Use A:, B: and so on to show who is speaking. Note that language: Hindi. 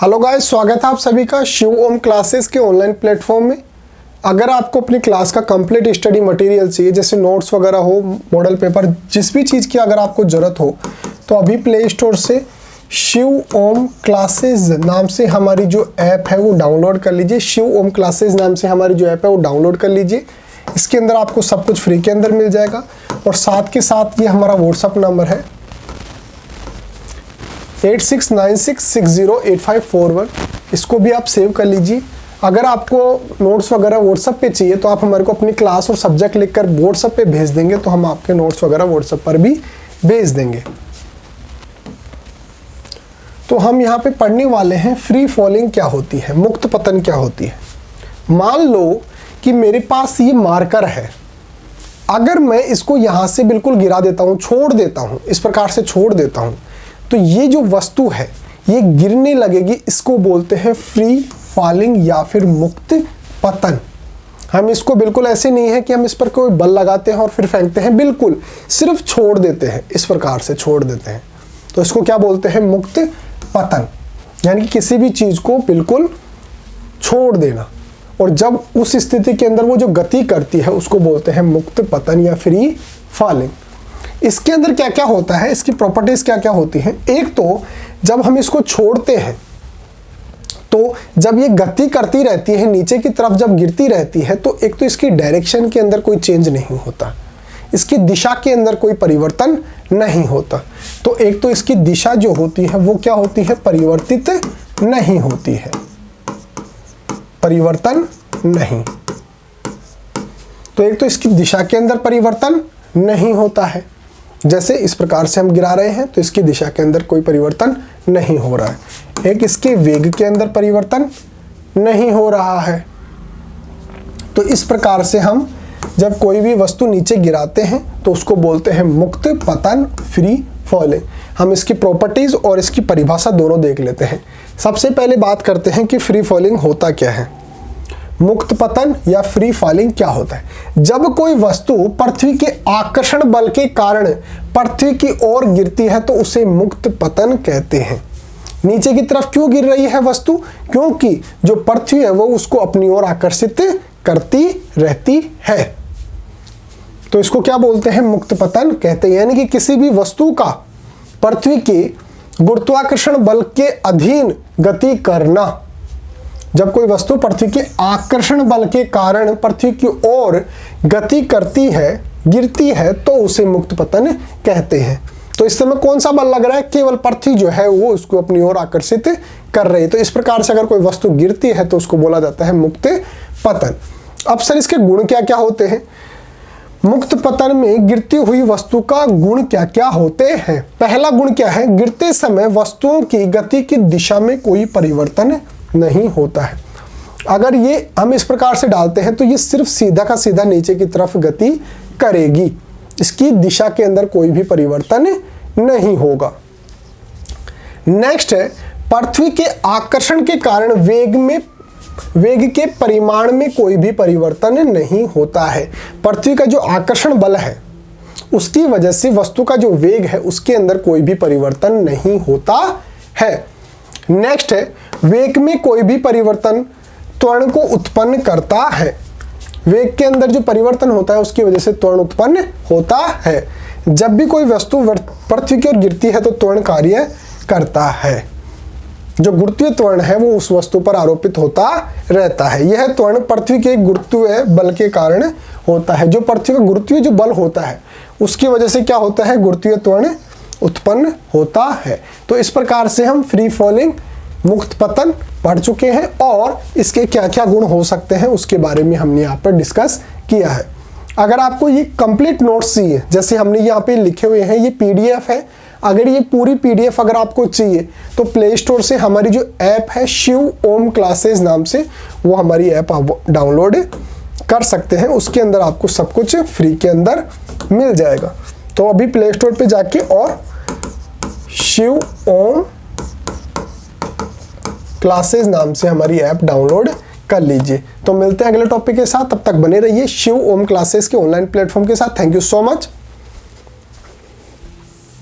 A: हेलो गाइस, स्वागत है आप सभी का शिव ओम क्लासेस के ऑनलाइन प्लेटफॉर्म में। अगर आपको अपनी क्लास का कंप्लीट स्टडी मटेरियल चाहिए, जैसे नोट्स वगैरह हो, मॉडल पेपर, जिस भी चीज़ की अगर आपको ज़रूरत हो तो अभी प्ले स्टोर से शिव ओम क्लासेस नाम से हमारी जो ऐप है वो डाउनलोड कर लीजिए। शिव ओम क्लासेस नाम से हमारी जो ऐप है वो डाउनलोड कर लीजिए। इसके अंदर आपको सब कुछ फ्री के अंदर मिल जाएगा और साथ के साथ ये हमारा व्हाट्सअप नंबर है 8696608541। इसको भी आप सेव कर लीजिए। अगर आपको नोट्स वगैरह व्हाट्सएप पे चाहिए तो आप हमारे को अपनी क्लास और सब्जेक्ट लिखकर व्हाट्सएप पे भेज देंगे तो हम आपके नोट्स वगैरह व्हाट्सएप पर भी भेज देंगे। तो हम यहाँ पे पढ़ने वाले हैं फ्री फॉलिंग क्या होती है, मुक्त पतन क्या होती है। मान लो कि मेरे पास ये मार्कर है, अगर मैं इसको यहाँ से बिल्कुल गिरा देता हूँ, छोड़ देता हूँ, इस प्रकार से छोड़ देता हूँ, तो ये जो वस्तु है ये गिरने लगेगी। इसको बोलते हैं फ्री फॉलिंग या फिर मुक्त पतन। हम इसको बिल्कुल ऐसे नहीं है कि हम इस पर कोई बल लगाते हैं और फिर फेंकते हैं, बिल्कुल सिर्फ छोड़ देते हैं, इस प्रकार से छोड़ देते हैं। तो इसको क्या बोलते हैं? मुक्त पतन, यानी कि किसी भी चीज़ को बिल्कुल छोड़ देना। और जब उस स्थिति के अंदर वो जो गति करती है उसको बोलते हैं मुक्त पतन या फ्री फॉलिंग। इसके अंदर क्या क्या होता है, इसकी प्रॉपर्टीज क्या क्या होती हैं? एक तो जब हम इसको छोड़ते हैं तो जब ये गति करती रहती है, नीचे की तरफ जब गिरती रहती है, तो एक तो इसकी डायरेक्शन के अंदर कोई चेंज नहीं होता, इसकी दिशा के अंदर कोई परिवर्तन नहीं होता। तो एक तो इसकी दिशा जो होती है वो क्या होती है? परिवर्तित नहीं होती है, परिवर्तन नहीं। तो एक तो इसकी दिशा के अंदर परिवर्तन नहीं होता है, जैसे इस प्रकार से हम गिरा रहे हैं तो इसकी दिशा के अंदर कोई परिवर्तन नहीं हो रहा है। एक इसके वेग के अंदर परिवर्तन नहीं हो रहा है। तो इस प्रकार से हम जब कोई भी वस्तु नीचे गिराते हैं तो उसको बोलते हैं मुक्त पतन, फ्री फॉलिंग। हम इसकी प्रॉपर्टीज और इसकी परिभाषा दोनों देख लेते हैं। सबसे पहले बात करते हैं कि फ्री फॉलिंग होता क्या है, मुक्त पतन या फ्री फॉलिंग क्या होता है। जब कोई वस्तु पृथ्वी के आकर्षण बल के कारण पृथ्वी की ओर गिरती है तो उसे मुक्त पतन कहते हैं। नीचे की तरफ क्यों गिर रही है वस्तु? क्योंकि जो पृथ्वी है वो उसको अपनी ओर आकर्षित करती रहती है। तो इसको क्या बोलते हैं? मुक्त पतन कहते हैं। यानी कि किसी भी वस्तु का पृथ्वी के गुरुत्वाकर्षण बल के अधीन गति करना। जब कोई वस्तु पृथ्वी के आकर्षण बल के कारण पृथ्वी की ओर गति करती है, गिरती है, तो उसे मुक्त पतन कहते हैं। तो इस समय कौन सा बल लग रहा है? केवल पृथ्वी जो है वो उसको अपनी ओर आकर्षित कर रही है। तो इस प्रकार से अगर कोई वस्तु गिरती है तो उसको बोला जाता है मुक्त पतन। अब सर इसके गुण क्या क्या होते हैं? मुक्त पतन में गिरती हुई वस्तु का गुण क्या क्या होते हैं? पहला गुण क्या है? गिरते समय वस्तुओं की गति की दिशा में कोई परिवर्तन नहीं होता है। अगर ये हम इस प्रकार से डालते हैं तो ये सिर्फ सीधा का सीधा नीचे की तरफ गति करेगी, इसकी दिशा के अंदर कोई भी परिवर्तन नहीं होगा। नेक्स्ट है, पृथ्वी के आकर्षण के कारण वेग के परिमाण में कोई भी परिवर्तन नहीं होता है। पृथ्वी का जो आकर्षण बल है उसकी वजह से वस्तु का जो वेग है उसके अंदर कोई भी परिवर्तन नहीं होता है। नेक्स्ट है, वेग में कोई भी परिवर्तन त्वरण को उत्पन्न करता है। वेग के अंदर जो परिवर्तन होता है उसकी वजह से त्वरण उत्पन्न होता है। जब भी कोई वस्तु पृथ्वी की ओर गिरती है तो त्वरण कार्य करता है। जो गुरुत्वीय त्वरण है वो उस वस्तु पर आरोपित होता रहता है। यह त्वरण पृथ्वी के गुरुत्वीय बल के कारण होता है। जो पृथ्वी का गुरुत्वीय जो बल होता है उसकी वजह से क्या होता है? गुरुत्वीय त्वरण उत्पन्न होता है। तो इस प्रकार से हम फ्री फॉलिंग, मुक्त पतन पढ़ चुके हैं और इसके क्या क्या गुण हो सकते हैं उसके बारे में हमने यहाँ पर डिस्कस किया है। अगर आपको ये कंप्लीट नोट्स चाहिए, जैसे हमने यहाँ पे लिखे हुए हैं, ये पीडीएफ है। अगर ये पूरी पीडीएफ अगर आपको चाहिए तो प्ले स्टोर से हमारी जो ऐप है शिव ओम क्लासेस नाम से, वो हमारी ऐप आप डाउनलोड कर सकते हैं। उसके अंदर आपको सब कुछ फ्री के अंदर मिल जाएगा। तो अभी प्ले स्टोर पे जाके और शिव ओम क्लासेस नाम से हमारी ऐप डाउनलोड कर लीजिए। तो मिलते हैं अगले टॉपिक के साथ, तब तक बने रहिए शिव ओम क्लासेस के ऑनलाइन प्लेटफॉर्म के साथ। Thank you so much.